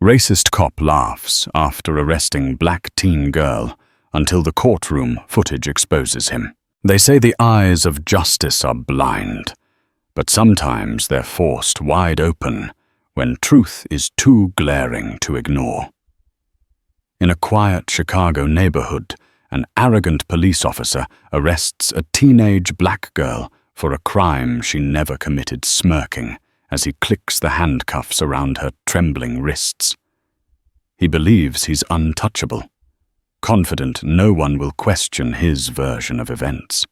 Racist cop laughs after arresting black teen girl until the courtroom footage exposes him. They say the eyes of justice are blind, but sometimes they're forced wide open when truth is too glaring to ignore. In a quiet Chicago neighborhood, an arrogant police officer arrests a teenage black girl for a crime she never committed, smirking as he clicks the handcuffs around her trembling wrists. He believes he's untouchable, confident no one will question his version of events.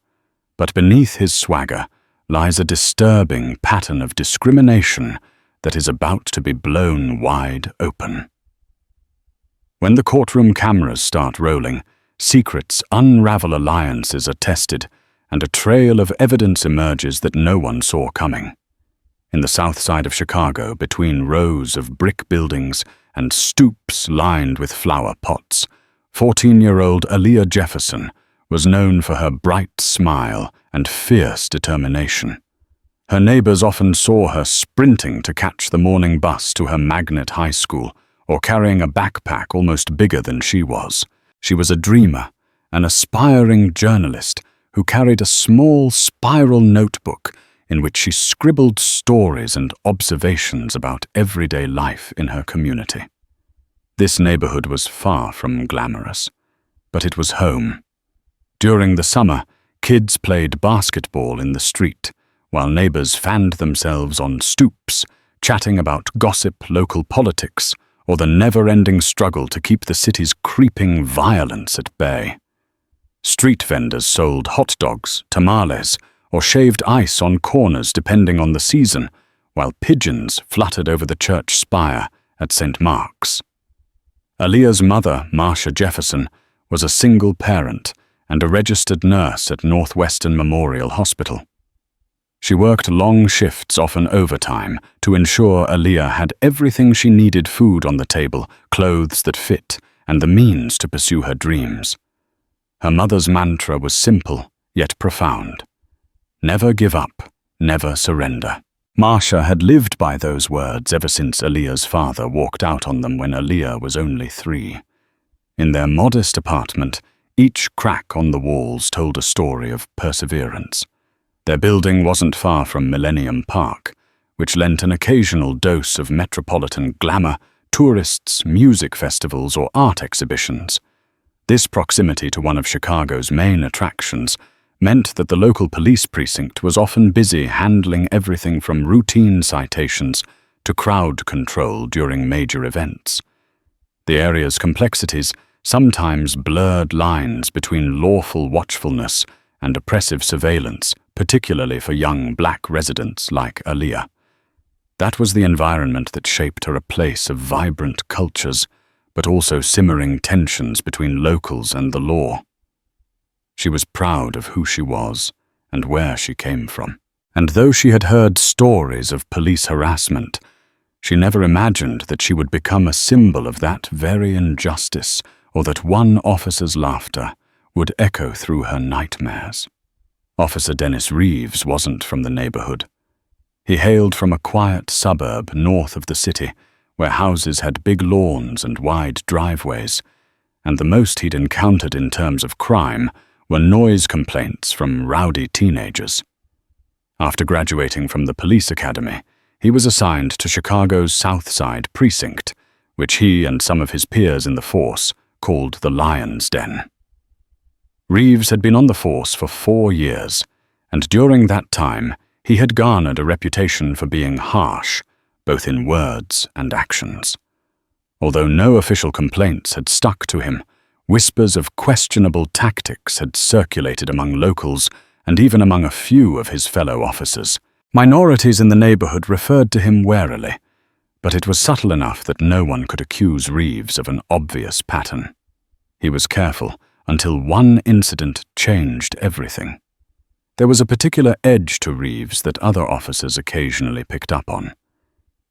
But beneath his swagger lies a disturbing pattern of discrimination that is about to be blown wide open. When the courtroom cameras start rolling, secrets unravel, alliances are tested, and a trail of evidence emerges that no one saw coming. In the south side of Chicago, between rows of brick buildings and stoops lined with flower pots, 14-year-old Aaliyah Jefferson was known for her bright smile and fierce determination. Her neighbors often saw her sprinting to catch the morning bus to her magnet high school, or carrying a backpack almost bigger than she was. She was a dreamer, an aspiring journalist who carried a small spiral notebook in which she scribbled stories and observations about everyday life in her community. This neighborhood was far from glamorous, but it was home. During the summer, kids played basketball in the street, while neighbors fanned themselves on stoops, chatting about gossip, local politics, or the never-ending struggle to keep the city's creeping violence at bay. Street vendors sold hot dogs, tamales, or shaved ice on corners depending on the season, while pigeons fluttered over the church spire at St. Mark's. Aaliyah's mother, Marsha Jefferson, was a single parent and a registered nurse at Northwestern Memorial Hospital. She worked long shifts, often overtime, to ensure Aaliyah had everything she needed: food on the table, clothes that fit, and the means to pursue her dreams. Her mother's mantra was simple, yet profound. Never give up, never surrender. Marsha had lived by those words ever since Aaliyah's father walked out on them when Aaliyah was only 3. In their modest apartment, each crack on the walls told a story of perseverance. Their building wasn't far from Millennium Park, which lent an occasional dose of metropolitan glamour, tourists, music festivals, or art exhibitions. This proximity to one of Chicago's main attractions meant that the local police precinct was often busy handling everything from routine citations to crowd control during major events. The area's complexities sometimes blurred lines between lawful watchfulness and oppressive surveillance, particularly for young black residents like Aaliyah. That was the environment that shaped her a place of vibrant cultures, but also simmering tensions between locals and the law. She was proud of who she was and where she came from. And though she had heard stories of police harassment, she never imagined that she would become a symbol of that very injustice, or that one officer's laughter would echo through her nightmares. Officer Dennis Reeves wasn't from the neighborhood. He hailed from a quiet suburb north of the city, where houses had big lawns and wide driveways, and the most he'd encountered in terms of crime were noise complaints from rowdy teenagers. After graduating from the police academy, he was assigned to Chicago's South Side precinct, which he and some of his peers in the force called the Lion's Den. Reeves had been on the force for 4 years, and during that time he had garnered a reputation for being harsh, both in words and actions. Although no official complaints had stuck to him, whispers of questionable tactics had circulated among locals and even among a few of his fellow officers. Minorities in the neighborhood referred to him warily, but it was subtle enough that no one could accuse Reeves of an obvious pattern. He was careful until one incident changed everything. There was a particular edge to Reeves that other officers occasionally picked up on.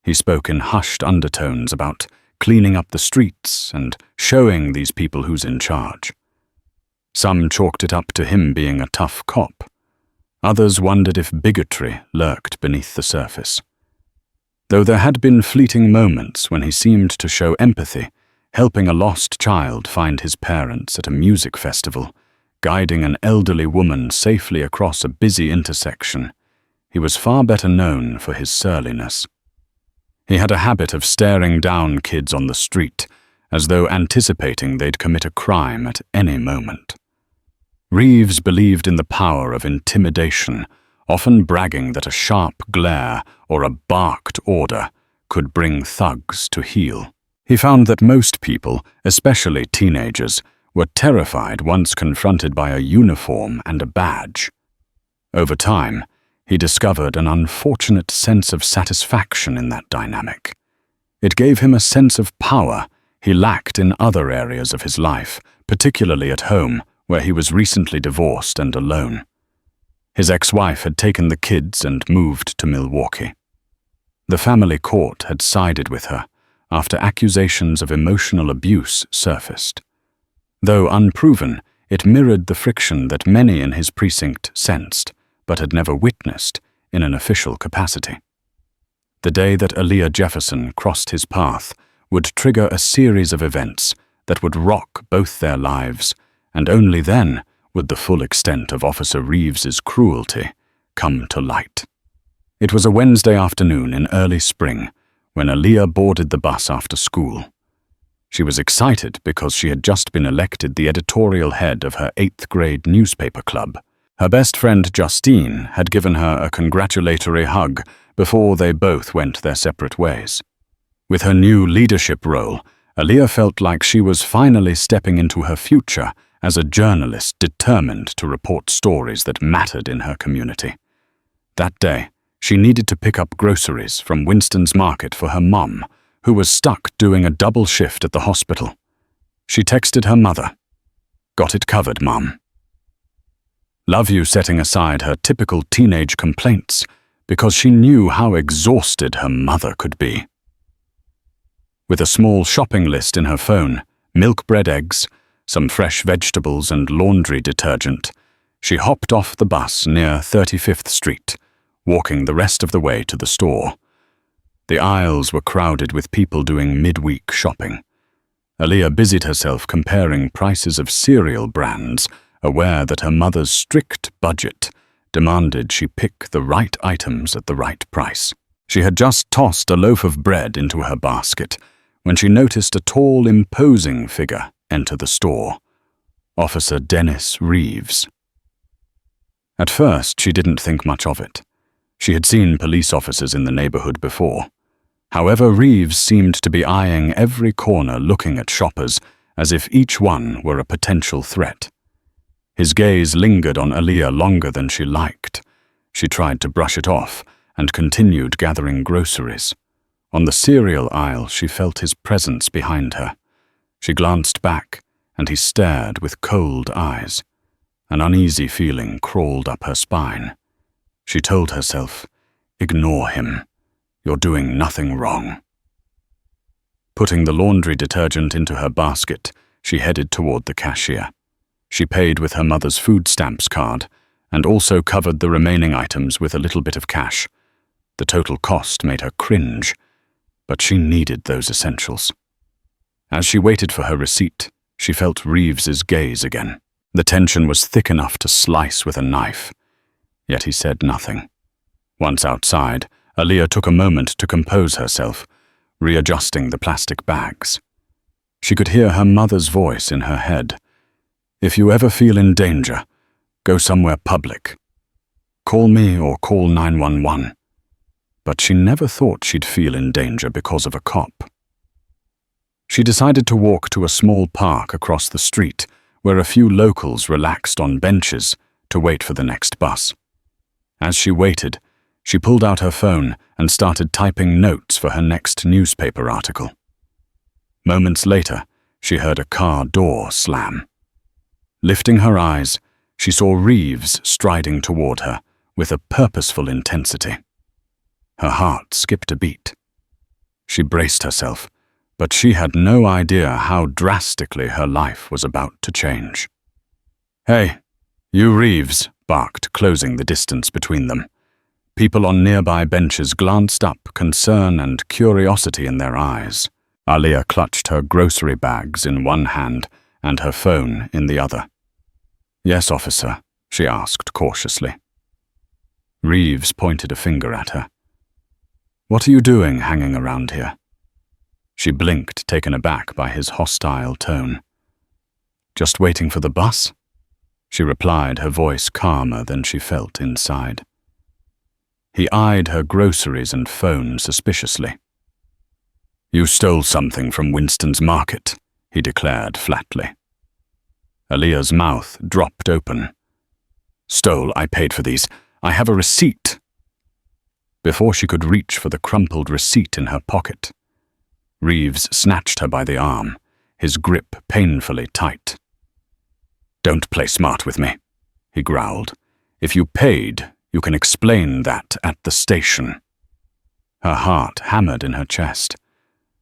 He spoke in hushed undertones about cleaning up the streets and showing these people who's in charge. Some chalked it up to him being a tough cop. Others wondered if bigotry lurked beneath the surface. Though there had been fleeting moments when he seemed to show empathy, helping a lost child find his parents at a music festival, guiding an elderly woman safely across a busy intersection, he was far better known for his surliness. He had a habit of staring down kids on the street, as though anticipating they'd commit a crime at any moment. Reeves believed in the power of intimidation, often bragging that a sharp glare or a barked order could bring thugs to heel. He found that most people, especially teenagers, were terrified once confronted by a uniform and a badge. Over time, he discovered an unfortunate sense of satisfaction in that dynamic. It gave him a sense of power he lacked in other areas of his life, particularly at home, where he was recently divorced and alone. His ex-wife had taken the kids and moved to Milwaukee. The family court had sided with her after accusations of emotional abuse surfaced. Though unproven, it mirrored the friction that many in his precinct sensed, but had never witnessed in an official capacity. The day that Aaliyah Jefferson crossed his path would trigger a series of events that would rock both their lives, and only then would the full extent of Officer Reeves's cruelty come to light. It was a Wednesday afternoon in early spring when Aaliyah boarded the bus after school. She was excited because she had just been elected the editorial head of her 8th grade newspaper club. Her best friend Justine had given her a congratulatory hug before they both went their separate ways. With her new leadership role, Aaliyah felt like she was finally stepping into her future as a journalist determined to report stories that mattered in her community. That day, she needed to pick up groceries from Winston's Market for her mom, who was stuck doing a double shift at the hospital. She texted her mother, "Got it covered, Mom." Love you setting aside her typical teenage complaints because she knew how exhausted her mother could be. With a small shopping list in her phone, milk bread eggs, some fresh vegetables and laundry detergent, she hopped off the bus near 35th Street, walking the rest of the way to the store. The aisles were crowded with people doing midweek shopping. Aaliyah busied herself comparing prices of cereal brands, aware that her mother's strict budget demanded she pick the right items at the right price. She had just tossed a loaf of bread into her basket when she noticed a tall, imposing figure enter the store, Officer Dennis Reeves. At first, she didn't think much of it. She had seen police officers in the neighborhood before. However, Reeves seemed to be eyeing every corner, looking at shoppers as if each one were a potential threat. His gaze lingered on Aaliyah longer than she liked. She tried to brush it off and continued gathering groceries. On the cereal aisle, she felt his presence behind her. She glanced back, and he stared with cold eyes. An uneasy feeling crawled up her spine. She told herself, "Ignore him. You're doing nothing wrong." Putting the laundry detergent into her basket, she headed toward the cashier. She paid with her mother's food stamps card and also covered the remaining items with a little bit of cash. The total cost made her cringe, but she needed those essentials. As she waited for her receipt, she felt Reeves's gaze again. The tension was thick enough to slice with a knife, yet he said nothing. Once outside, Aaliyah took a moment to compose herself, readjusting the plastic bags. She could hear her mother's voice in her head. "If you ever feel in danger, go somewhere public. Call me or call 911. But she never thought she'd feel in danger because of a cop. She decided to walk to a small park across the street where a few locals relaxed on benches to wait for the next bus. As she waited, she pulled out her phone and started typing notes for her next newspaper article. Moments later, she heard a car door slam. Lifting her eyes, she saw Reeves striding toward her with a purposeful intensity. Her heart skipped a beat. She braced herself, but she had no idea how drastically her life was about to change. "Hey, you Reeves," barked, closing the distance between them. People on nearby benches glanced up, concern and curiosity in their eyes. Aliyah clutched her grocery bags in one hand and her phone in the other. "Yes, officer," she asked cautiously. Reeves pointed a finger at her. "What are you doing hanging around here?" She blinked, taken aback by his hostile tone. "Just waiting for the bus?" she replied, her voice calmer than she felt inside. He eyed her groceries and phone suspiciously. "You stole something from Winston's market," he declared flatly. Aliyah's mouth dropped open. "Stole, I paid for these. I have a receipt." Before she could reach for the crumpled receipt in her pocket, Reeves snatched her by the arm, his grip painfully tight. "Don't play smart with me," he growled. "If you paid, you can explain that at the station." Her heart hammered in her chest.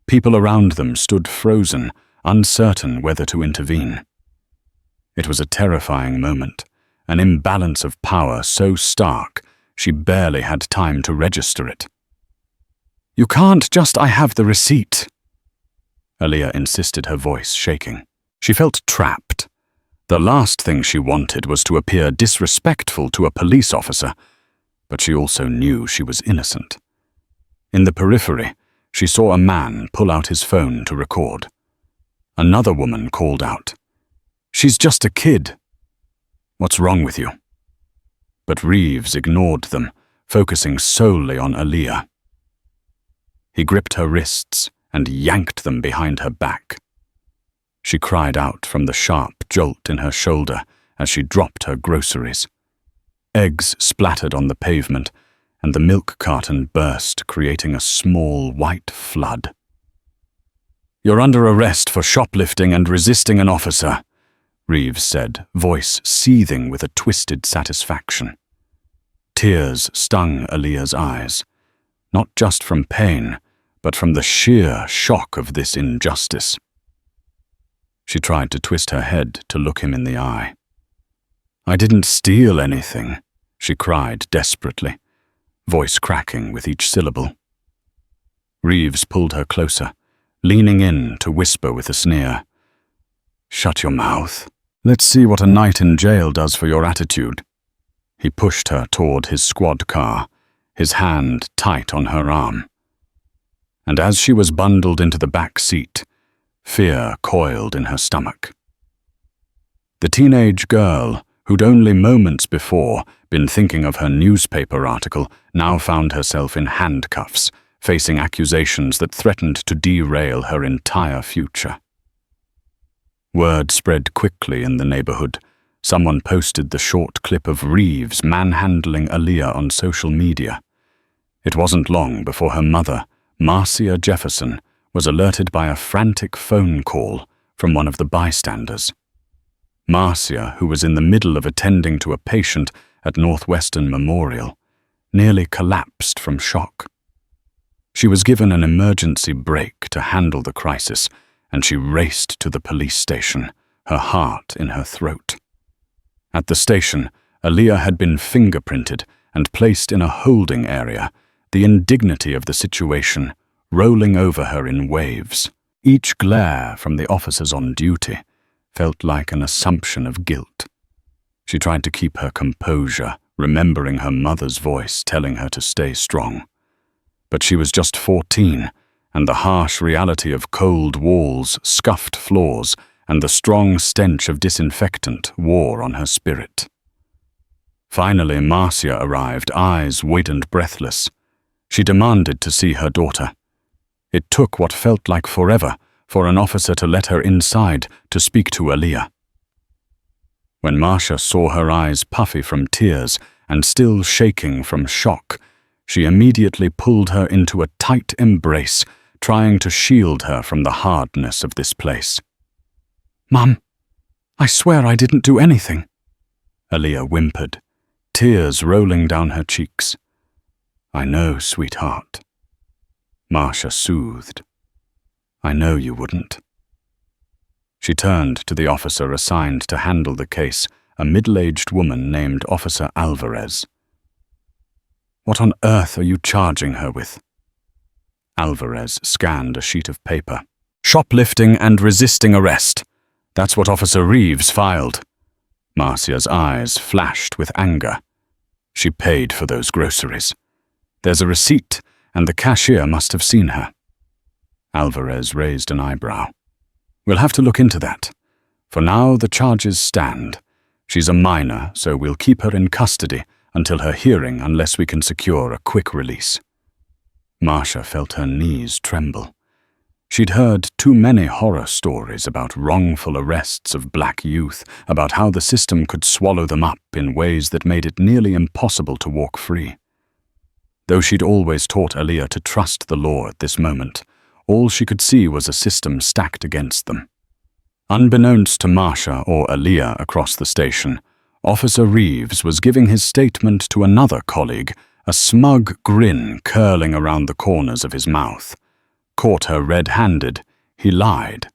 People around them stood frozen, uncertain whether to intervene. It was a terrifying moment, an imbalance of power so stark she barely had time to register it. "You can't just, I have the receipt," Aliyah insisted, her voice shaking. She felt trapped. The last thing she wanted was to appear disrespectful to a police officer, but she also knew she was innocent. In the periphery, she saw a man pull out his phone to record. Another woman called out, "She's just a kid. What's wrong with you?" But Reeves ignored them, focusing solely on Aliyah. He gripped her wrists and yanked them behind her back. She cried out from the sharp jolt in her shoulder as she dropped her groceries. Eggs splattered on the pavement, and the milk carton burst, creating a small white flood. "You're under arrest for shoplifting and resisting an officer," Reeves said, voice seething with a twisted satisfaction. Tears stung Aliyah's eyes, not just from pain, but from the sheer shock of this injustice. She tried to twist her head to look him in the eye. "I didn't steal anything," she cried desperately, voice cracking with each syllable. Reeves pulled her closer, leaning in to whisper with a sneer, "Shut your mouth. Let's see what a night in jail does for your attitude." He pushed her toward his squad car, his hand tight on her arm. And as she was bundled into the back seat, fear coiled in her stomach. The teenage girl, who'd only moments before been thinking of her newspaper article, now found herself in handcuffs, facing accusations that threatened to derail her entire future. Word spread quickly in the neighborhood. Someone posted the short clip of Reeves manhandling Aliyah on social media. It wasn't long before her mother, Marcia Jefferson, was alerted by a frantic phone call from one of the bystanders. Marcia, who was in the middle of attending to a patient at Northwestern Memorial, nearly collapsed from shock. She was given an emergency brake to handle the crisis, and she raced to the police station, her heart in her throat. At the station, Aliyah had been fingerprinted and placed in a holding area, the indignity of the situation rolling over her in waves. Each glare from the officers on duty felt like an assumption of guilt. She tried to keep her composure, remembering her mother's voice telling her to stay strong. But she was just 14, and the harsh reality of cold walls, scuffed floors, and the strong stench of disinfectant wore on her spirit. Finally, Marcia arrived, eyes wide and breathless. She demanded to see her daughter. It took what felt like forever for an officer to let her inside to speak to Aliyah. When Marcia saw her eyes puffy from tears and still shaking from shock, she immediately pulled her into a tight embrace, trying to shield her from the hardness of this place. "Mum, I swear I didn't do anything," Aliyah whimpered, tears rolling down her cheeks. "I know, sweetheart," Marcia soothed. "I know you wouldn't." She turned to the officer assigned to handle the case, a middle-aged woman named Officer Alvarez. What on earth are you charging her with? Alvarez scanned a sheet of paper. Shoplifting and resisting arrest. That's what Officer Reeves filed. Marcia's eyes flashed with anger. She paid for those groceries. There's a receipt, and the cashier must have seen her. Alvarez raised an eyebrow. We'll have to look into that. For now, the charges stand. She's a minor, so we'll keep her in custody until her hearing unless we can secure a quick release. Marcia felt her knees tremble. She'd heard too many horror stories about wrongful arrests of black youth, about how the system could swallow them up in ways that made it nearly impossible to walk free. Though she'd always taught Aaliyah to trust the law at this moment, all she could see was a system stacked against them. Unbeknownst to Marcia or Aaliyah across the station, Officer Reeves was giving his statement to another colleague, a smug grin curling around the corners of his mouth. Caught her red-handed, he lied.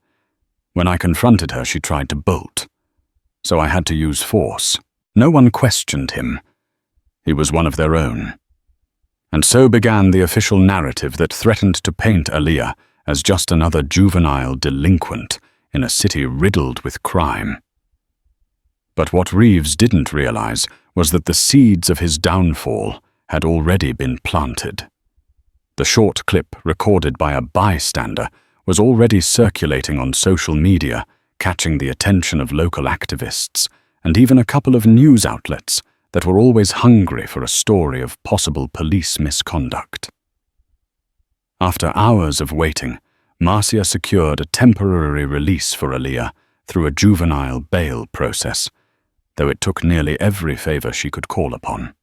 When I confronted her, she tried to bolt. So I had to use force. No one questioned him. He was one of their own. And so began the official narrative that threatened to paint Aaliyah as just another juvenile delinquent in a city riddled with crime. But what Reeves didn't realize was that the seeds of his downfall had already been planted. The short clip recorded by a bystander was already circulating on social media, catching the attention of local activists and even a couple of news outlets that were always hungry for a story of possible police misconduct. After hours of waiting, Marcia secured a temporary release for Aaliyah through a juvenile bail process, though it took nearly every favor she could call upon.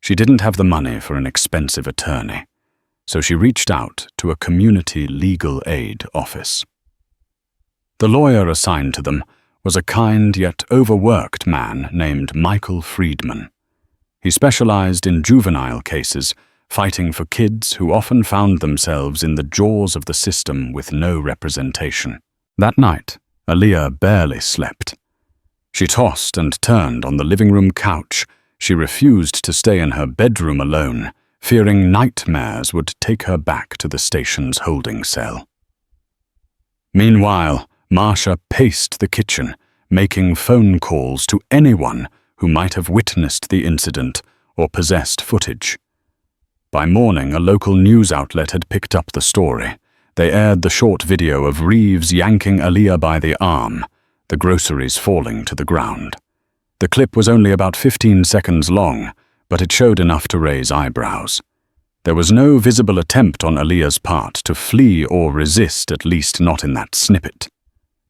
She didn't have the money for an expensive attorney, so she reached out to a community legal aid office. The lawyer assigned to them was a kind yet overworked man named Michael Friedman. He specialized in juvenile cases, fighting for kids who often found themselves in the jaws of the system with no representation. That night, Aaliyah barely slept. She tossed and turned on the living room couch. She refused to stay in her bedroom alone, fearing nightmares would take her back to the station's holding cell. Meanwhile, Marcia paced the kitchen, making phone calls to anyone who might have witnessed the incident or possessed footage. By morning, a local news outlet had picked up the story. They aired the short video of Reeves yanking Aaliyah by the arm, the groceries falling to the ground. The clip was only about 15 seconds long, but it showed enough to raise eyebrows. There was no visible attempt on Aaliyah's part to flee or resist, at least not in that snippet.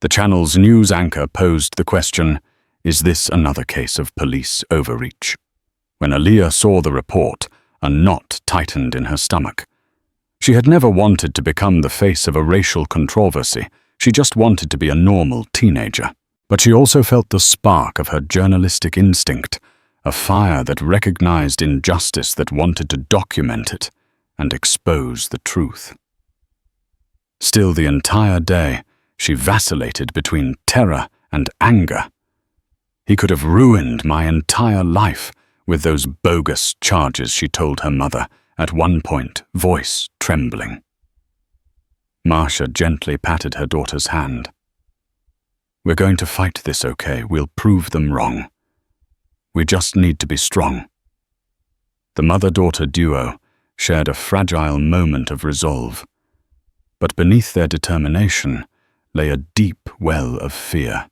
The channel's news anchor posed the question, is this another case of police overreach? When Aaliyah saw the report, a knot tightened in her stomach. She had never wanted to become the face of a racial controversy. She just wanted to be a normal teenager. But she also felt the spark of her journalistic instinct, a fire that recognized injustice, that wanted to document it and expose the truth. Still, the entire day, she vacillated between terror and anger. He could have ruined my entire life with those bogus charges, she told her mother, at one point, voice trembling. Marcia gently patted her daughter's hand. We're going to fight this, okay? We'll prove them wrong. We just need to be strong. The mother-daughter duo shared a fragile moment of resolve, but beneath their determination lay a deep well of fear.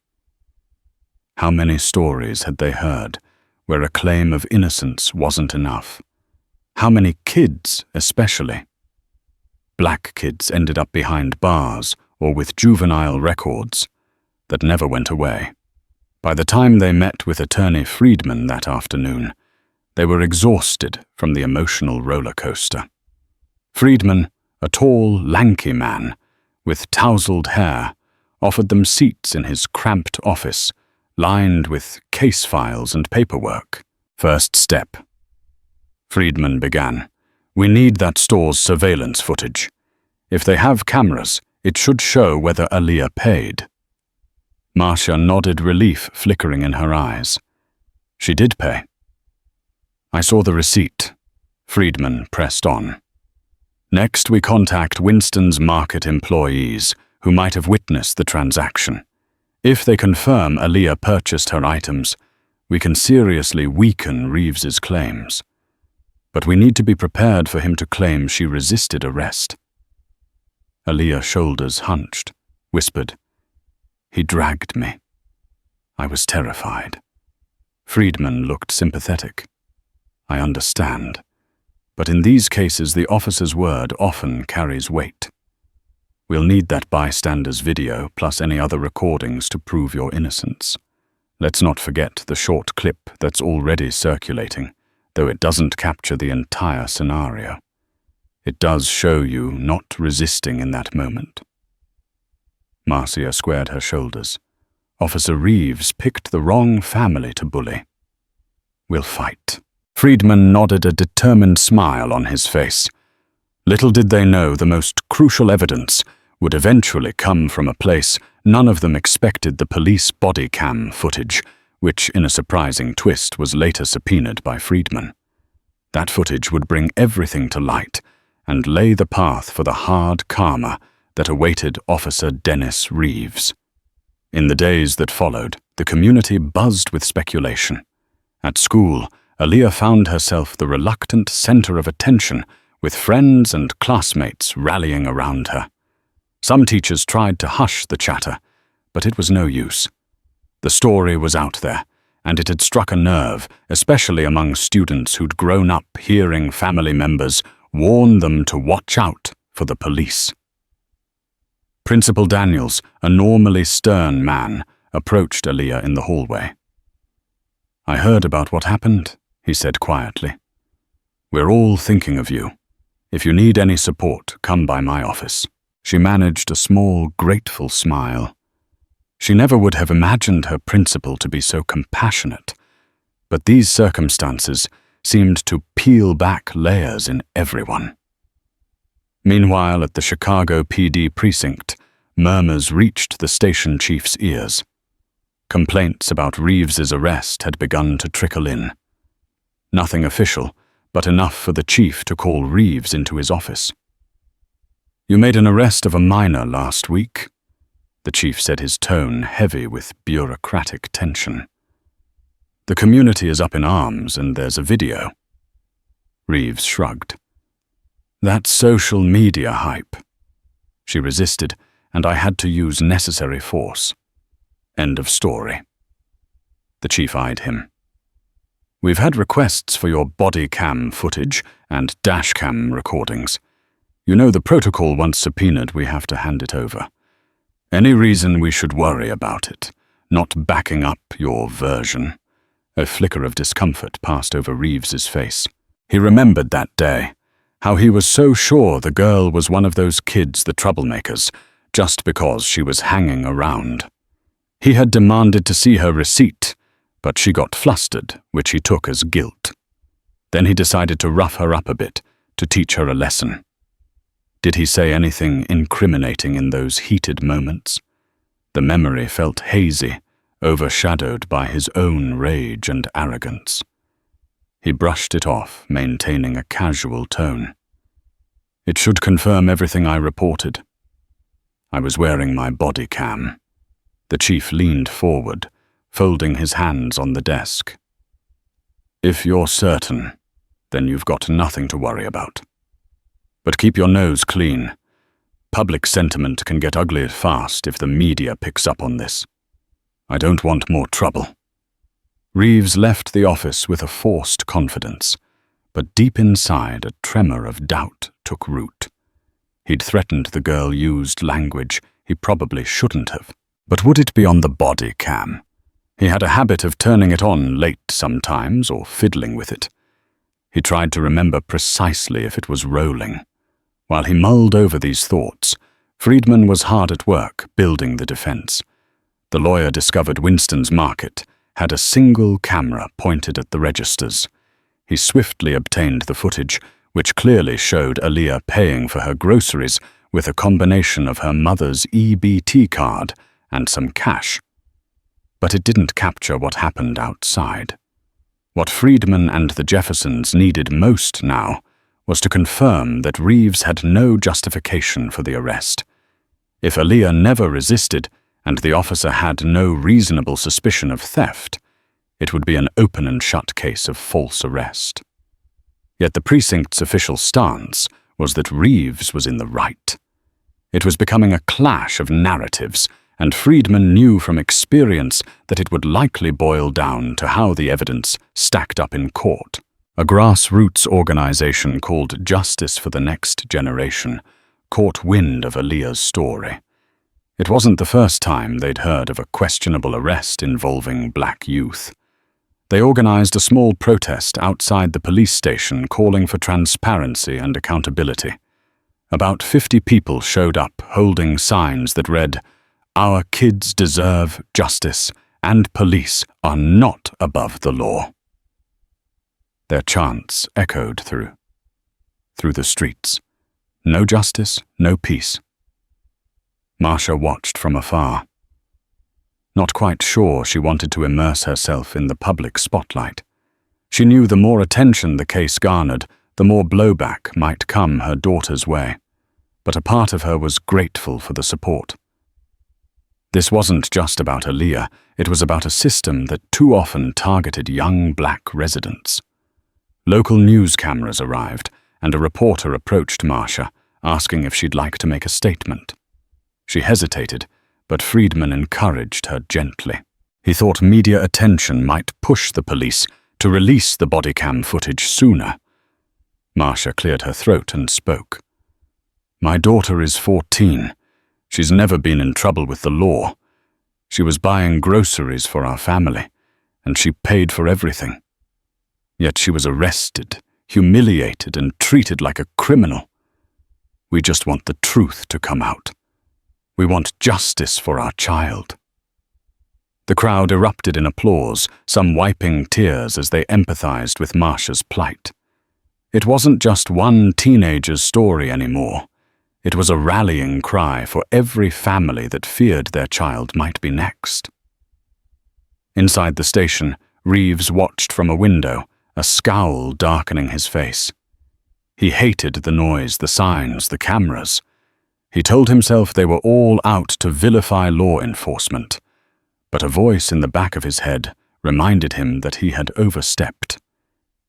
How many stories had they heard where a claim of innocence wasn't enough? How many kids, especially? Black kids ended up behind bars or with juvenile records that never went away. By the time they met with Attorney Friedman that afternoon, they were exhausted from the emotional roller coaster. Friedman, a tall, lanky man with tousled hair, offered them seats in his cramped office, lined with case files and paperwork. First step. Friedman began. We need that store's surveillance footage. If they have cameras, it should show whether Aaliyah paid. Marcia nodded, relief flickering in her eyes. She did pay. I saw the receipt. Friedman pressed on. Next, we contact Winston's Market employees who might have witnessed the transaction. If they confirm Aaliyah purchased her items, we can seriously weaken Reeves's claims. But we need to be prepared for him to claim she resisted arrest. Aaliyah's shoulders hunched, whispered, "He dragged me." I was terrified. Friedman looked sympathetic. I understand. But in these cases, the officer's word often carries weight. We'll need that bystander's video plus any other recordings to prove your innocence. Let's not forget the short clip that's already circulating, though it doesn't capture the entire scenario. It does show you not resisting in that moment. Marcia squared her shoulders. Officer Reeves picked the wrong family to bully. We'll fight. Friedman nodded, a determined smile on his face. Little did they know the most crucial evidence would eventually come from a place none of them expected: the police body cam footage, which, in a surprising twist, was later subpoenaed by Friedman. That footage would bring everything to light and lay the path for the hard karma that awaited Officer Dennis Reeves. In the days that followed, the community buzzed with speculation. At school, Aaliyah found herself the reluctant center of attention, with friends and classmates rallying around her. Some teachers tried to hush the chatter, but it was no use. The story was out there, and it had struck a nerve, especially among students who'd grown up hearing family members warn them to watch out for the police. Principal Daniels, a normally stern man, approached Aaliyah in the hallway. "I heard about what happened," he said quietly. "We're all thinking of you. If you need any support, come by my office." She managed a small, grateful smile. She never would have imagined her principal to be so compassionate, but these circumstances seemed to peel back layers in everyone. Meanwhile, at the Chicago PD precinct, murmurs reached the station chief's ears. Complaints about Reeves's arrest had begun to trickle in. Nothing official, but enough for the chief to call Reeves into his office. "You made an arrest of a minor last week," the chief said, his tone heavy with bureaucratic tension. "The community is up in arms, and there's a video." Reeves shrugged. "That's social media hype." She resisted, and I had to use necessary force. End of story. The chief eyed him. "We've had requests for your body cam footage and dash cam recordings. You know the protocol: once subpoenaed, we have to hand it over. Any reason we should worry about it, not backing up your version?" A flicker of discomfort passed over Reeves's face. He remembered that day, how he was so sure the girl was one of those kids, the troublemakers, just because she was hanging around. He had demanded to see her receipt, but she got flustered, which he took as guilt. Then he decided to rough her up a bit, to teach her a lesson. Did he say anything incriminating in those heated moments? The memory felt hazy, overshadowed by his own rage and arrogance. He brushed it off, maintaining a casual tone. "It should confirm everything I reported. I was wearing my body cam." The chief leaned forward, folding his hands on the desk. "If you're certain, then you've got nothing to worry about. But keep your nose clean. Public sentiment can get ugly fast if the media picks up on this. I don't want more trouble." Reeves left the office with a forced confidence, but deep inside a tremor of doubt took root. He'd threatened the girl, used language he probably shouldn't have. But would it be on the body cam? He had a habit of turning it on late sometimes, or fiddling with it. He tried to remember precisely if it was rolling. While he mulled over these thoughts, Friedman was hard at work building the defense. The lawyer discovered Winston's Market had a single camera pointed at the registers. He swiftly obtained the footage, which clearly showed Aaliyah paying for her groceries with a combination of her mother's EBT card and some cash. But it didn't capture what happened outside. What Friedman and the Jeffersons needed most now was to confirm that Reeves had no justification for the arrest. If Aaliyah never resisted and the officer had no reasonable suspicion of theft, it would be an open and shut case of false arrest. Yet the precinct's official stance was that Reeves was in the right. It was becoming a clash of narratives, and Friedman knew from experience that it would likely boil down to how the evidence stacked up in court. A grassroots organization called Justice for the Next Generation caught wind of Aaliyah's story. It wasn't the first time they'd heard of a questionable arrest involving black youth. They organized a small protest outside the police station calling for transparency and accountability. About 50 people showed up holding signs that read, "Our kids deserve justice, and police are not above the law." Their chants echoed through the streets. No justice, no peace. Marcia watched from afar. Not quite sure she wanted to immerse herself in the public spotlight. She knew the more attention the case garnered, the more blowback might come her daughter's way. But a part of her was grateful for the support. This wasn't just about Aaliyah, it was about a system that too often targeted young black residents. Local news cameras arrived, and a reporter approached Marcia, asking if she'd like to make a statement. She hesitated, but Friedman encouraged her gently. He thought media attention might push the police to release the body cam footage sooner. Marcia cleared her throat and spoke. "My daughter is 14. She's never been in trouble with the law. She was buying groceries for our family, and she paid for everything. Yet she was arrested, humiliated, and treated like a criminal. We just want the truth to come out. We want justice for our child." The crowd erupted in applause, some wiping tears as they empathized with Marcia's plight. It wasn't just one teenager's story anymore. It was a rallying cry for every family that feared their child might be next. Inside the station, Reeves watched from a window, a scowl darkening his face. He hated the noise, the signs, the cameras. He told himself they were all out to vilify law enforcement, but a voice in the back of his head reminded him that he had overstepped.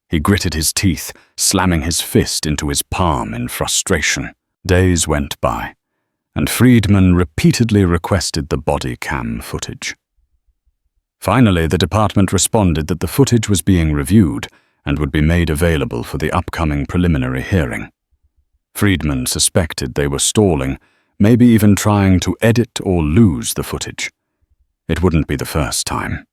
He gritted his teeth, slamming his fist into his palm in frustration. Days went by, and Friedman repeatedly requested the body cam footage. Finally, the department responded that the footage was being reviewed and would be made available for the upcoming preliminary hearing. Friedman suspected they were stalling, maybe even trying to edit or lose the footage. It wouldn't be the first time.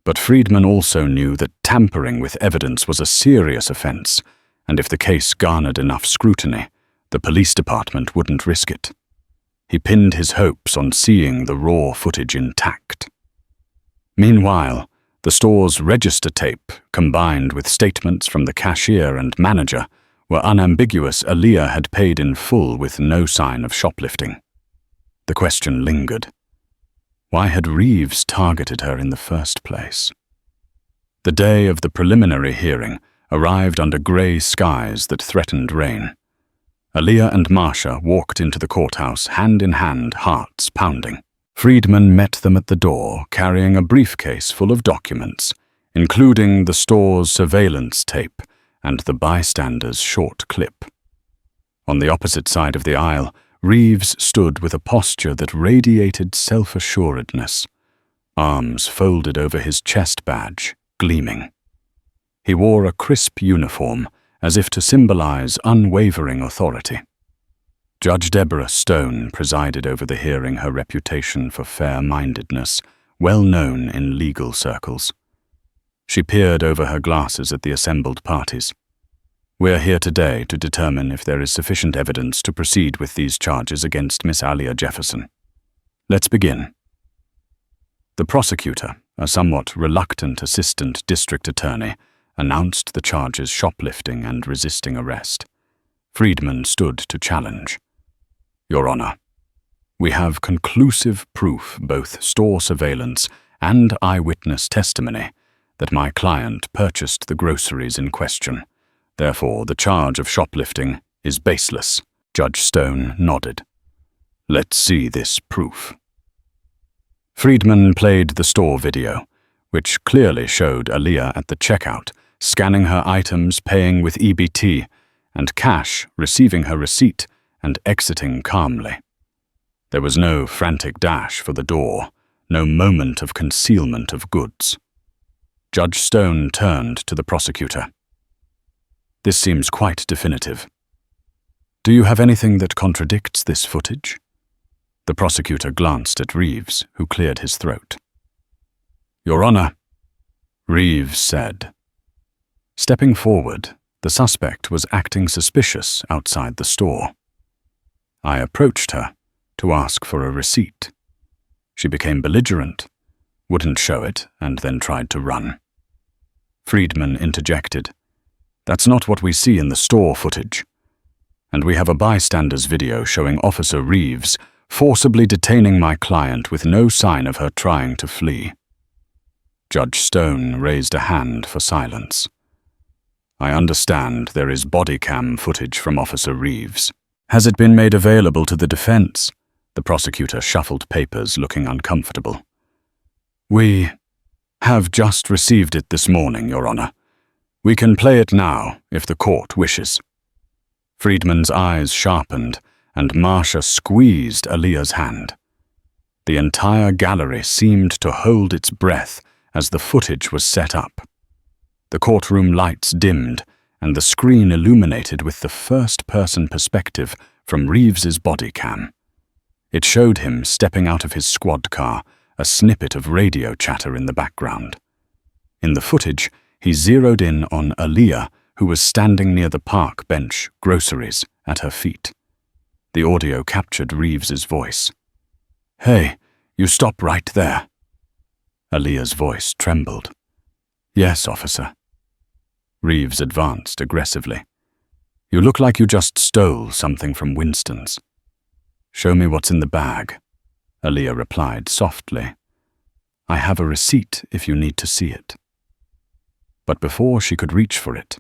But Friedman also knew that tampering with evidence was a serious offense, and if the case garnered enough scrutiny, the police department wouldn't risk it. He pinned his hopes on seeing the raw footage intact. Meanwhile, the store's register tape, combined with statements from the cashier and manager, were unambiguous. Aaliyah had paid in full with no sign of shoplifting. The question lingered. Why had Reeves targeted her in the first place? The day of the preliminary hearing arrived under grey skies that threatened rain. Aaliyah and Marcia walked into the courthouse, hand in hand, hearts pounding. Friedman met them at the door, carrying a briefcase full of documents, including the store's surveillance tape and the bystander's short clip. On the opposite side of the aisle, Reeves stood with a posture that radiated self-assuredness, arms folded over his chest badge, gleaming. He wore a crisp uniform, as if to symbolize unwavering authority. Judge Deborah Stone presided over the hearing, her reputation for fair-mindedness, well known in legal circles. She peered over her glasses at the assembled parties. "We're here today to determine if there is sufficient evidence to proceed with these charges against Miss Aaliyah Jefferson. Let's begin." The prosecutor, a somewhat reluctant assistant district attorney, announced the charges shoplifting and resisting arrest. Friedman stood to challenge. "Your Honor, we have conclusive proof, both store surveillance and eyewitness testimony, that my client purchased the groceries in question. Therefore, the charge of shoplifting is baseless. Judge Stone nodded. Let's see this proof. Friedman played the store video, which clearly showed Aaliyah at the checkout, scanning her items, paying with EBT, and cash, receiving her receipt, and exiting calmly. There was no frantic dash for the door, no moment of concealment of goods. Judge Stone turned to the prosecutor. This seems quite definitive. Do you have anything that contradicts this footage? The prosecutor glanced at Reeves, who cleared his throat. Your Honor, Reeves said. Stepping forward, the suspect was acting suspicious outside the store. I approached her to ask for a receipt. She became belligerent, wouldn't show it, and then tried to run. Friedman interjected. That's not what we see in the store footage. And we have a bystander's video showing Officer Reeves forcibly detaining my client with no sign of her trying to flee. Judge Stone raised a hand for silence. I understand there is body cam footage from Officer Reeves. Has it been made available to the defense? The prosecutor shuffled papers, looking uncomfortable. We have just received it this morning, Your Honor. We can play it now, if the court wishes. Friedman's eyes sharpened, and Marcia squeezed Aaliyah's hand. The entire gallery seemed to hold its breath as the footage was set up. The courtroom lights dimmed, and the screen illuminated with the first-person perspective from Reeves's body cam. It showed him stepping out of his squad car, a snippet of radio chatter in the background. In the footage, he zeroed in on Aaliyah, who was standing near the park bench, groceries, at her feet. The audio captured Reeves's voice. Hey, you stop right there. Aaliyah's voice trembled. Yes, officer. Reeves advanced aggressively. You look like you just stole something from Winston's. Show me what's in the bag, Aaliyah replied softly. I have a receipt if you need to see it. But before she could reach for it,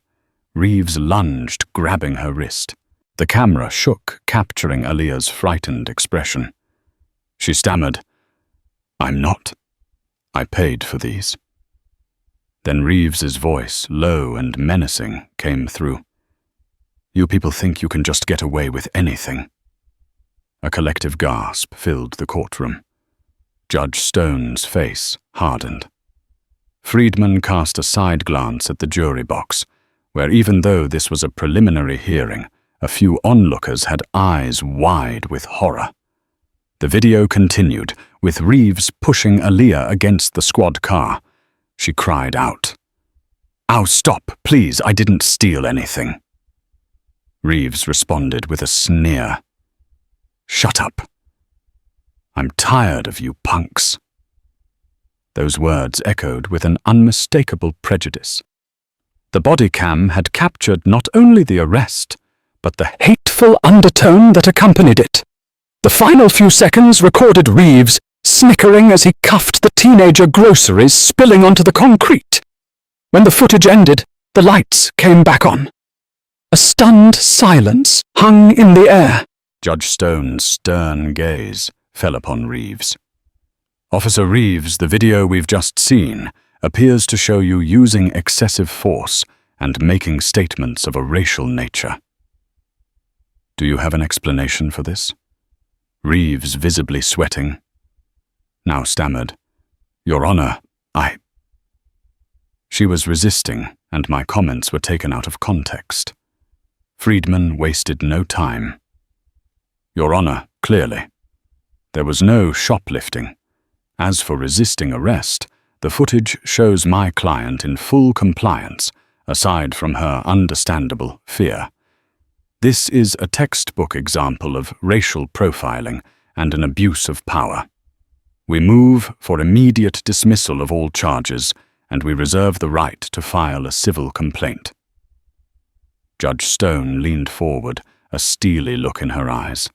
Reeves lunged, grabbing her wrist. The camera shook, capturing Aaliyah's frightened expression. She stammered, I'm not. I paid for these. Then Reeves's voice, low and menacing, came through. You people think you can just get away with anything. A collective gasp filled the courtroom. Judge Stone's face hardened. Friedman cast a side glance at the jury box, where even though this was a preliminary hearing, a few onlookers had eyes wide with horror. The video continued, with Reeves pushing Aaliyah against the squad car. She cried out. Ow, stop, please, I didn't steal anything. Reeves responded with a sneer. Shut up. I'm tired of you punks. Those words echoed with an unmistakable prejudice. The body cam had captured not only the arrest, but the hateful undertone that accompanied it. The final few seconds recorded Reeves snickering as he cuffed the teenager groceries spilling onto the concrete. When the footage ended, the lights came back on. A stunned silence hung in the air. Judge Stone's stern gaze fell upon Reeves. Officer Reeves, the video we've just seen appears to show you using excessive force and making statements of a racial nature. Do you have an explanation for this? Reeves, visibly sweating, now stammered, Your Honor, She was resisting, and my comments were taken out of context. Friedman wasted no time. Your Honor, clearly. There was no shoplifting. As for resisting arrest, the footage shows my client in full compliance, aside from her understandable fear. This is a textbook example of racial profiling and an abuse of power. We move for immediate dismissal of all charges, and we reserve the right to file a civil complaint. Judge Stone leaned forward, a steely look in her eyes.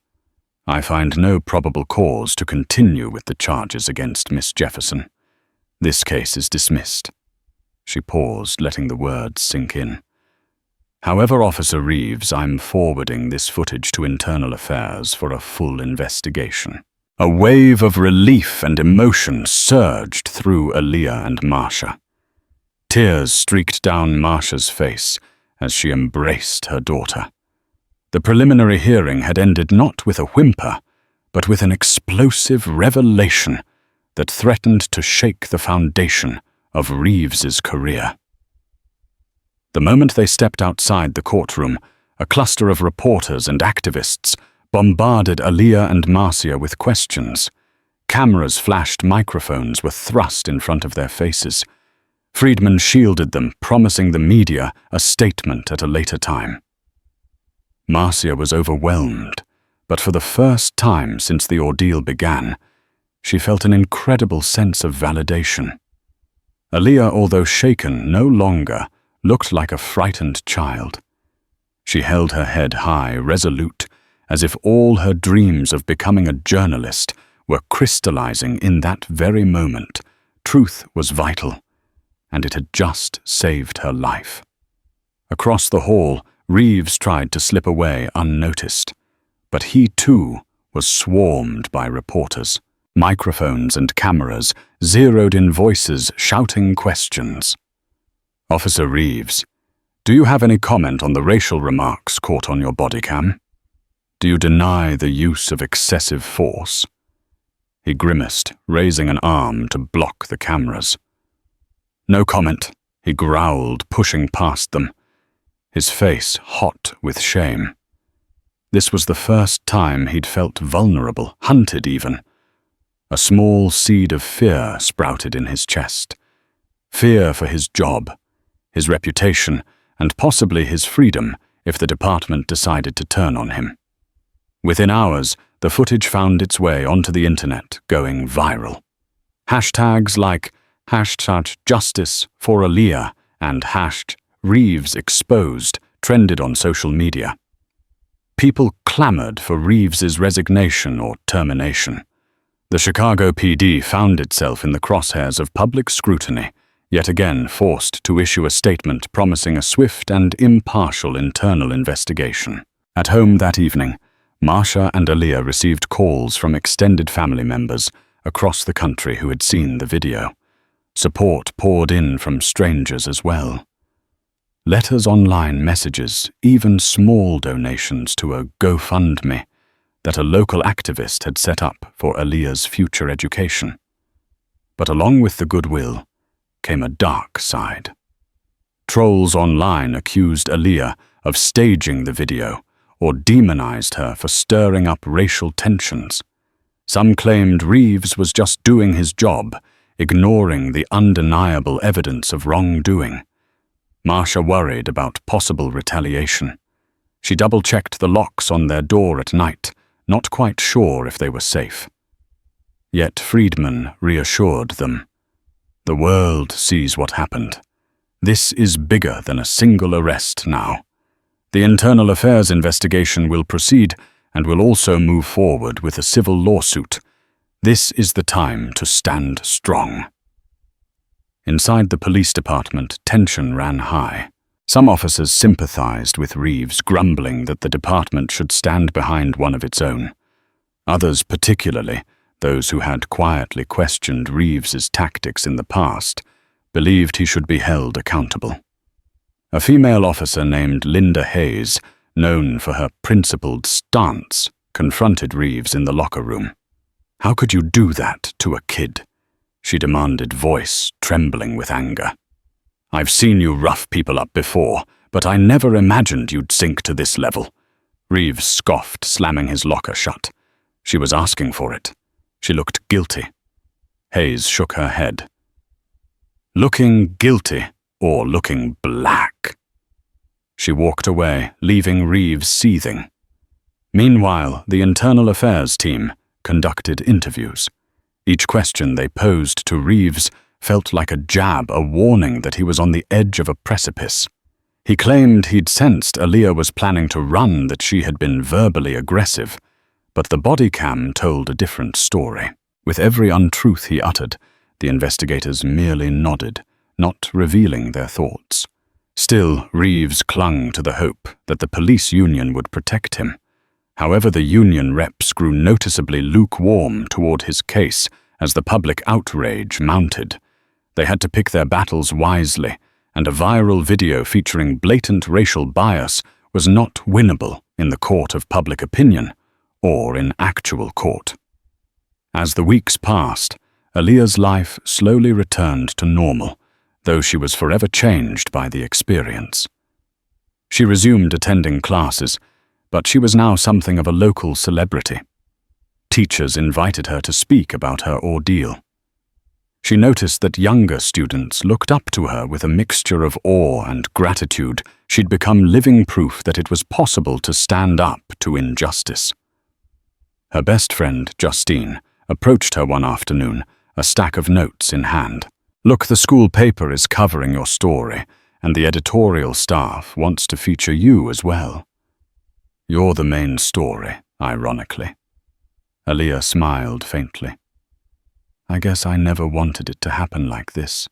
I find no probable cause to continue with the charges against Miss Jefferson. This case is dismissed. She paused, letting the words sink in. However, Officer Reeves, I'm forwarding this footage to Internal Affairs for a full investigation. A wave of relief and emotion surged through Aaliyah and Marcia. Tears streaked down Marcia's face as she embraced her daughter. The preliminary hearing had ended not with a whimper, but with an explosive revelation that threatened to shake the foundation of Reeves's career. The moment they stepped outside the courtroom, a cluster of reporters and activists bombarded Aaliyah and Marcia with questions. Cameras flashed, microphones were thrust in front of their faces. Friedman shielded them, promising the media a statement at a later time. Marcia was overwhelmed, but for the first time since the ordeal began, she felt an incredible sense of validation. Aaliyah, although shaken, no longer looked like a frightened child. She held her head high, resolute, as if all her dreams of becoming a journalist were crystallizing in that very moment. Truth was vital, and it had just saved her life. Across the hall, Reeves tried to slip away unnoticed, but he too was swarmed by reporters. Microphones and cameras zeroed in voices shouting questions. Officer Reeves, do you have any comment on the racial remarks caught on your body cam? Do you deny the use of excessive force? He grimaced, raising an arm to block the cameras. No comment, he growled, pushing past them, his face hot with shame. This was the first time he'd felt vulnerable, hunted even. A small seed of fear sprouted in his chest. Fear for his job, his reputation, and possibly his freedom if the department decided to turn on him. Within hours, the footage found its way onto the internet, going viral. Hashtags like #JusticeForAaliyah and #ReevesExposed trended on social media. People clamored for Reeves's resignation or termination. The Chicago PD found itself in the crosshairs of public scrutiny, yet again forced to issue a statement promising a swift and impartial internal investigation. At home that evening, Marcia and Aaliyah received calls from extended family members across the country who had seen the video. Support poured in from strangers as well. Letters, online messages, even small donations to a GoFundMe that a local activist had set up for Aaliyah's future education. But along with the goodwill came a dark side. Trolls online accused Aaliyah of staging the video or demonized her for stirring up racial tensions. Some claimed Reeves was just doing his job, ignoring the undeniable evidence of wrongdoing. Marcia worried about possible retaliation. She double-checked the locks on their door at night, not quite sure if they were safe. Yet Friedman reassured them. The world sees what happened. This is bigger than a single arrest now. The Internal Affairs investigation will proceed and will also move forward with a civil lawsuit. This is the time to stand strong. Inside the police department, tension ran high. Some officers sympathized with Reeves, grumbling that the department should stand behind one of its own. Others, particularly those who had quietly questioned Reeves's tactics in the past, believed he should be held accountable. A female officer named Linda Hayes, known for her principled stance, confronted Reeves in the locker room. "How could you do that to a kid?" she demanded, voice trembling with anger. "I've seen you rough people up before, but I never imagined you'd sink to this level." Reeves scoffed, slamming his locker shut. She was asking for it. She looked guilty. Hayes shook her head. "Looking guilty or looking black?" She walked away, leaving Reeves seething. Meanwhile, the Internal Affairs team conducted interviews. Each question they posed to Reeves felt like a jab, a warning that he was on the edge of a precipice. He claimed he'd sensed Aaliyah was planning to run, that she had been verbally aggressive, but the body cam told a different story. With every untruth he uttered, the investigators merely nodded, not revealing their thoughts. Still, Reeves clung to the hope that the police union would protect him. However, the union reps grew noticeably lukewarm toward his case as the public outrage mounted. They had to pick their battles wisely, and a viral video featuring blatant racial bias was not winnable in the court of public opinion or in actual court. As the weeks passed, Aaliyah's life slowly returned to normal, though she was forever changed by the experience. She resumed attending classes, but she was now something of a local celebrity. Teachers invited her to speak about her ordeal. She noticed that younger students looked up to her with a mixture of awe and gratitude. She'd become living proof that it was possible to stand up to injustice. Her best friend, Justine, approached her one afternoon, a stack of notes in hand. "Look, the school paper is covering your story, and the editorial staff wants to feature you as well." "You're the main story," ironically. Aaliyah smiled faintly. "I guess I never wanted it to happen like this,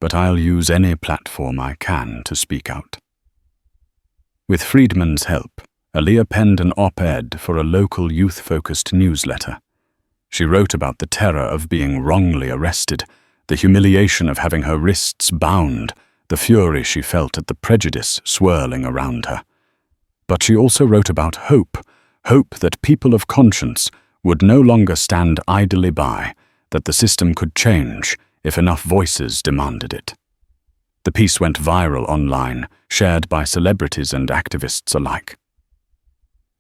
but I'll use any platform I can to speak out." With Friedman's help, Aaliyah penned an op-ed for a local youth-focused newsletter. She wrote about the terror of being wrongly arrested, the humiliation of having her wrists bound, the fury she felt at the prejudice swirling around her. But she also wrote about hope that people of conscience would no longer stand idly by, that the system could change if enough voices demanded it. The piece went viral online, shared by celebrities and activists alike.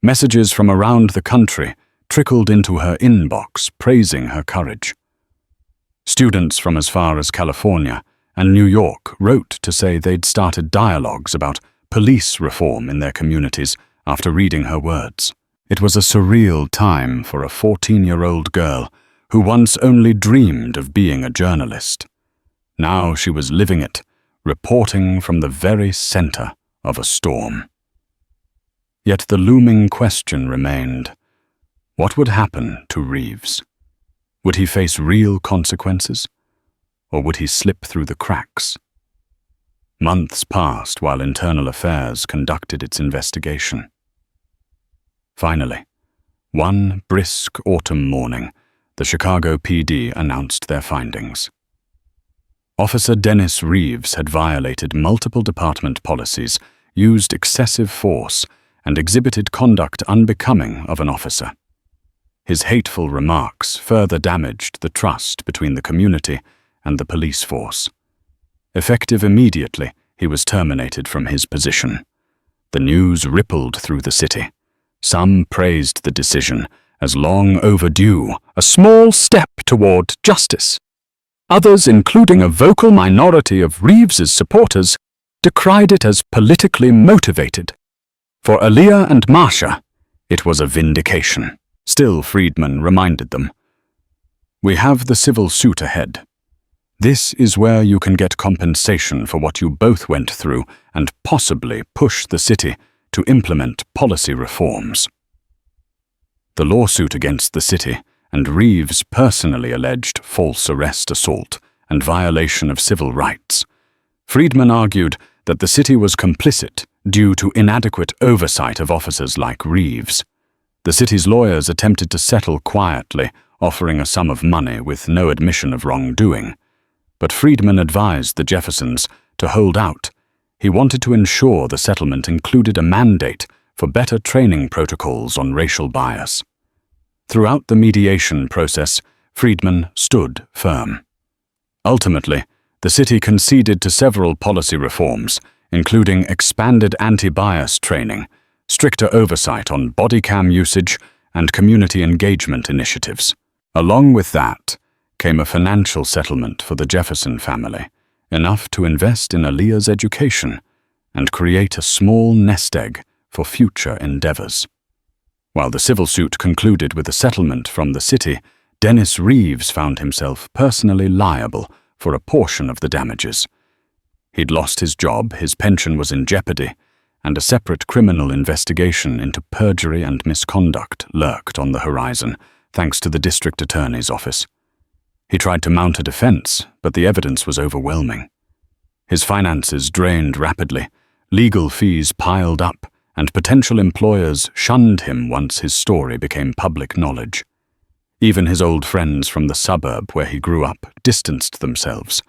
Messages from around the country trickled into her inbox, praising her courage. Students from as far as California and New York wrote to say they'd started dialogues about police reform in their communities after reading her words. It was a surreal time for a 14-year-old girl who once only dreamed of being a journalist. Now she was living it, reporting from the very center of a storm. Yet the looming question remained: what would happen to Reeves? Would he face real consequences, or would he slip through the cracks? Months passed while Internal Affairs conducted its investigation. Finally, one brisk autumn morning, the Chicago PD announced their findings. Officer Dennis Reeves had violated multiple department policies, used excessive force, and exhibited conduct unbecoming of an officer. His hateful remarks further damaged the trust between the community and the police force. Effective immediately, he was terminated from his position. The news rippled through the city. Some praised the decision as long overdue, a small step toward justice. Others, including a vocal minority of Reeves's supporters, decried it as politically motivated. For Aaliyah and Marsha, it was a vindication. Still, Friedman reminded them, "We have the civil suit ahead. This is where you can get compensation for what you both went through and possibly push the city to implement policy reforms." The lawsuit against the city and Reeves personally alleged false arrest assault and violation of civil rights. Friedman argued that the city was complicit due to inadequate oversight of officers like Reeves. The city's lawyers attempted to settle quietly, offering a sum of money with no admission of wrongdoing. But Friedman advised the Jeffersons to hold out. He wanted to ensure the settlement included a mandate for better training protocols on racial bias. Throughout the mediation process, Friedman stood firm. Ultimately, the city conceded to several policy reforms, including expanded anti-bias training, stricter oversight on body cam usage, and community engagement initiatives. Along with that came a financial settlement for the Jefferson family, enough to invest in Aaliyah's education and create a small nest egg for future endeavors. While the civil suit concluded with a settlement from the city, Dennis Reeves found himself personally liable for a portion of the damages. He'd lost his job, his pension was in jeopardy, and a separate criminal investigation into perjury and misconduct lurked on the horizon, thanks to the district attorney's office. He tried to mount a defense, but the evidence was overwhelming. His finances drained rapidly, legal fees piled up, and potential employers shunned him once his story became public knowledge. Even his old friends from the suburb where he grew up distanced themselves.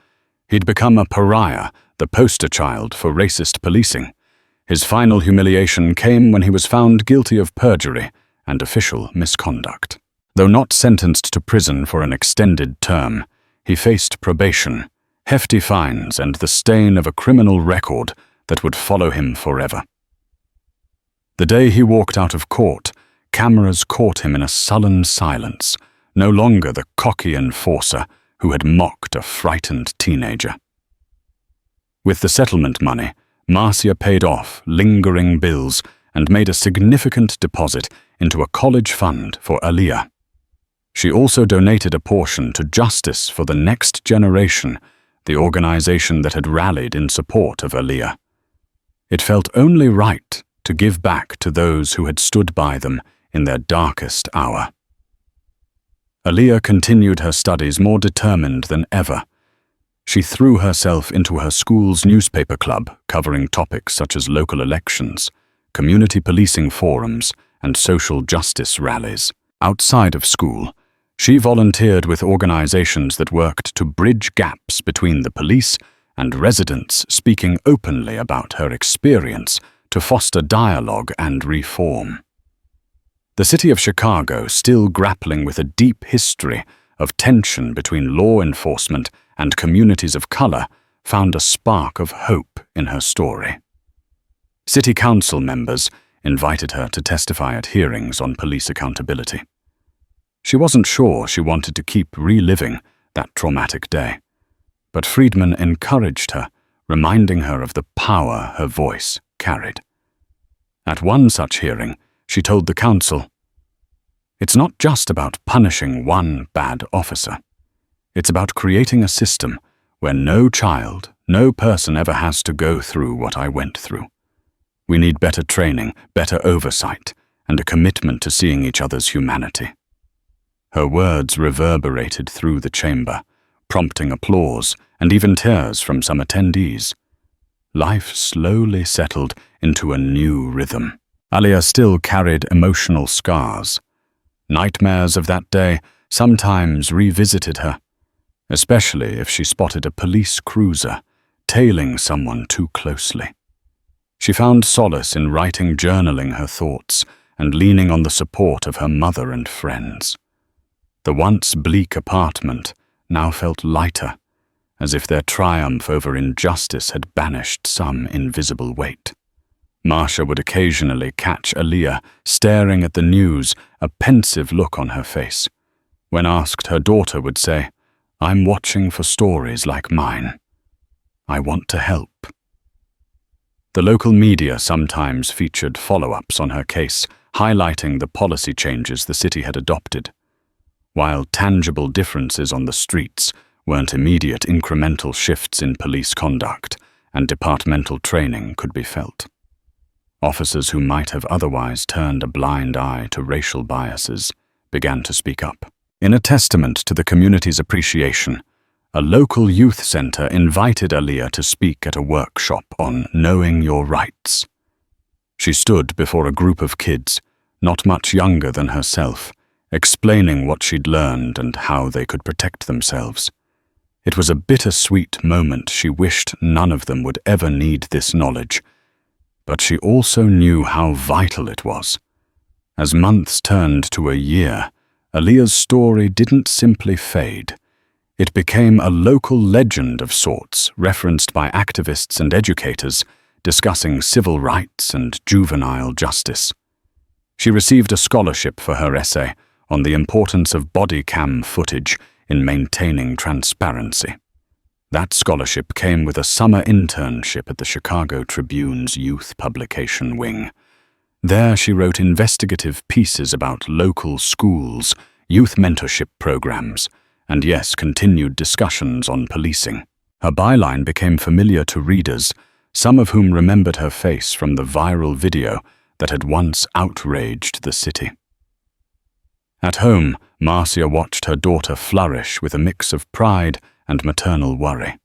He'd become a pariah, the poster child for racist policing. His final humiliation came when he was found guilty of perjury and official misconduct. Though not sentenced to prison for an extended term, he faced probation, hefty fines, and the stain of a criminal record that would follow him forever. The day he walked out of court, cameras caught him in a sullen silence, no longer the cocky enforcer who had mocked a frightened teenager. With the settlement money, Marcia paid off lingering bills and made a significant deposit into a college fund for Aaliyah. She also donated a portion to Justice for the Next Generation, the organization that had rallied in support of Aaliyah. It felt only right to give back to those who had stood by them in their darkest hour. Aaliyah continued her studies more determined than ever. She threw herself into her school's newspaper club, covering topics such as local elections, community policing forums, and social justice rallies. Outside of school, she volunteered with organizations that worked to bridge gaps between the police and residents, speaking openly about her experience to foster dialogue and reform. The city of Chicago, still grappling with a deep history of tension between law enforcement and communities of color, found a spark of hope in her story. City council members invited her to testify at hearings on police accountability. She wasn't sure she wanted to keep reliving that traumatic day, but Friedman encouraged her, reminding her of the power her voice carried. At one such hearing, she told the council, "It's not just about punishing one bad officer. It's about creating a system where no child, no person ever has to go through what I went through. We need better training, better oversight, and a commitment to seeing each other's humanity." Her words reverberated through the chamber, prompting applause and even tears from some attendees. Life slowly settled into a new rhythm. Aaliyah still carried emotional scars. Nightmares of that day sometimes revisited her, especially if she spotted a police cruiser tailing someone too closely. She found solace in journaling her thoughts and leaning on the support of her mother and friends. The once bleak apartment now felt lighter, as if their triumph over injustice had banished some invisible weight. Marcia would occasionally catch Aaliyah staring at the news, a pensive look on her face. When asked, her daughter would say, "I'm watching for stories like mine. I want to help." The local media sometimes featured follow-ups on her case, highlighting the policy changes the city had adopted. While tangible differences on the streets weren't immediate, incremental shifts in police conduct and departmental training could be felt. Officers who might have otherwise turned a blind eye to racial biases began to speak up. In a testament to the community's appreciation, a local youth center invited Aaliyah to speak at a workshop on knowing your rights. She stood before a group of kids, not much younger than herself, explaining what she'd learned and how they could protect themselves. It was a bittersweet moment. She wished none of them would ever need this knowledge, but she also knew how vital it was. As months turned to a year, Aaliyah's story didn't simply fade. It became a local legend of sorts, referenced by activists and educators, discussing civil rights and juvenile justice. She received a scholarship for her essay on the importance of body cam footage in maintaining transparency. That scholarship came with a summer internship at the Chicago Tribune's youth publication wing. There she wrote investigative pieces about local schools, youth mentorship programs, and yes, continued discussions on policing. Her byline became familiar to readers, some of whom remembered her face from the viral video that had once outraged the city. At home, Marcia watched her daughter flourish with a mix of pride and maternal worry.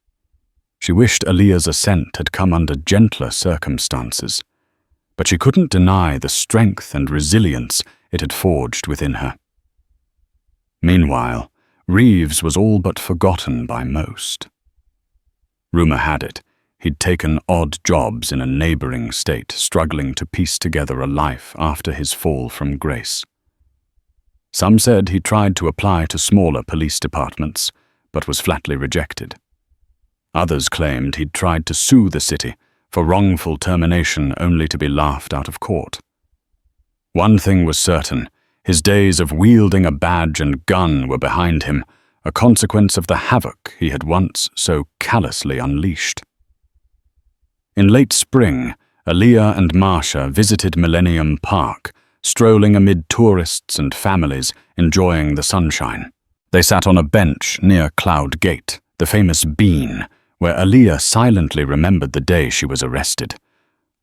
She wished Aaliyah's ascent had come under gentler circumstances, but she couldn't deny the strength and resilience it had forged within her. Meanwhile, Reeves was all but forgotten by most. Rumor had it, he'd taken odd jobs in a neighboring state, struggling to piece together a life after his fall from grace. Some said he tried to apply to smaller police departments, but was flatly rejected. Others claimed he'd tried to sue the city for wrongful termination only to be laughed out of court. One thing was certain, his days of wielding a badge and gun were behind him, a consequence of the havoc he had once so callously unleashed. In late spring, Aaliyah and Marcia visited Millennium Park, strolling amid tourists and families enjoying the sunshine. They sat on a bench near Cloud Gate, the famous bean, where Aaliyah silently remembered the day she was arrested.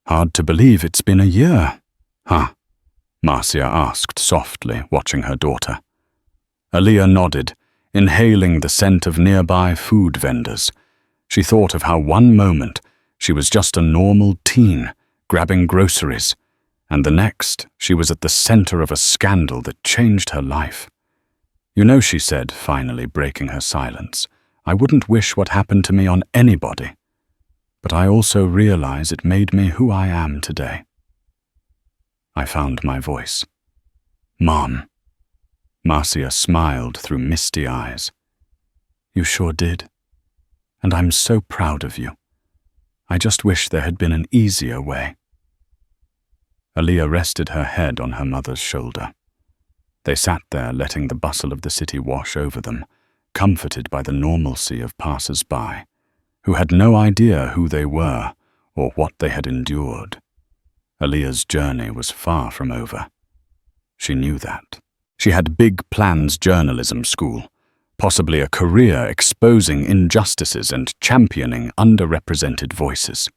"Hard to believe it's been a year." "Huh?" Marcia asked softly, watching her daughter. Aaliyah nodded, inhaling the scent of nearby food vendors. She thought of how one moment she was just a normal teen, grabbing groceries, and the next she was at the center of a scandal that changed her life. "You know," she said, finally breaking her silence, "I wouldn't wish what happened to me on anybody. But I also realize it made me who I am today." I found my voice. "Mom." Marcia smiled through misty eyes. "You sure did. And I'm so proud of you. I just wish there had been an easier way." Aaliyah rested her head on her mother's shoulder. They sat there, letting the bustle of the city wash over them, comforted by the normalcy of passers-by, who had no idea who they were or what they had endured. Aaliyah's journey was far from over. She knew that. She had big plans journalism school, possibly a career exposing injustices and championing underrepresented voices.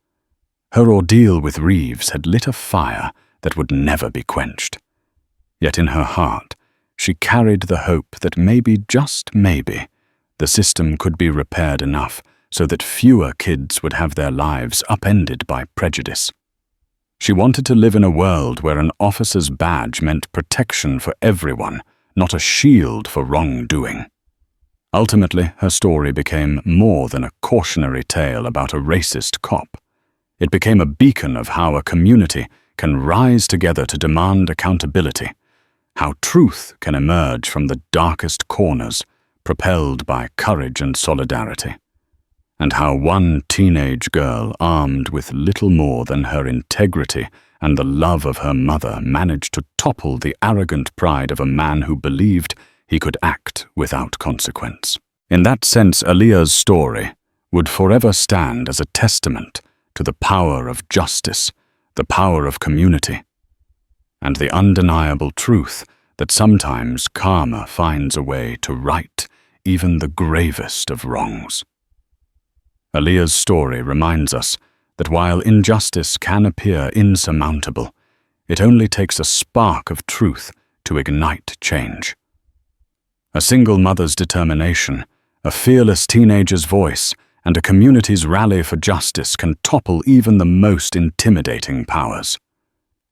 Her ordeal with Reeves had lit a fire that would never be quenched. Yet in her heart, she carried the hope that maybe, just maybe, the system could be repaired enough so that fewer kids would have their lives upended by prejudice. She wanted to live in a world where an officer's badge meant protection for everyone, not a shield for wrongdoing. Ultimately, her story became more than a cautionary tale about a racist cop. It became a beacon of how a community can rise together to demand accountability, how truth can emerge from the darkest corners, propelled by courage and solidarity, and how one teenage girl armed with little more than her integrity and the love of her mother managed to topple the arrogant pride of a man who believed he could act without consequence. In that sense, Aaliyah's story would forever stand as a testament to the power of justice, the power of community, and the undeniable truth that sometimes karma finds a way to right even the gravest of wrongs. Aaliyah's story reminds us that while injustice can appear insurmountable, it only takes a spark of truth to ignite change. A single mother's determination, a fearless teenager's voice, and a community's rally for justice can topple even the most intimidating powers.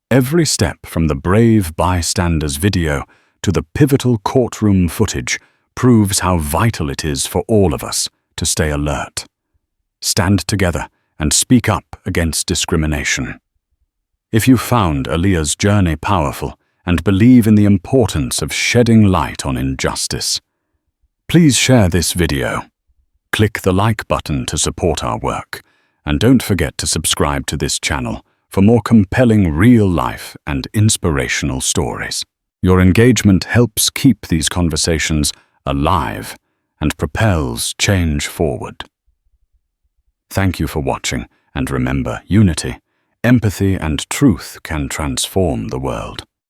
Every step from the brave bystander's video to the pivotal courtroom footage proves how vital it is for all of us to stay alert, stand together, and speak up against discrimination. If you found Aaliyah's journey powerful and believe in the importance of shedding light on injustice, please share this video. Click the like button to support our work, and don't forget to subscribe to this channel for more compelling real-life and inspirational stories. Your engagement helps keep these conversations alive and propels change forward. Thank you for watching, and remember, unity, empathy, and truth can transform the world.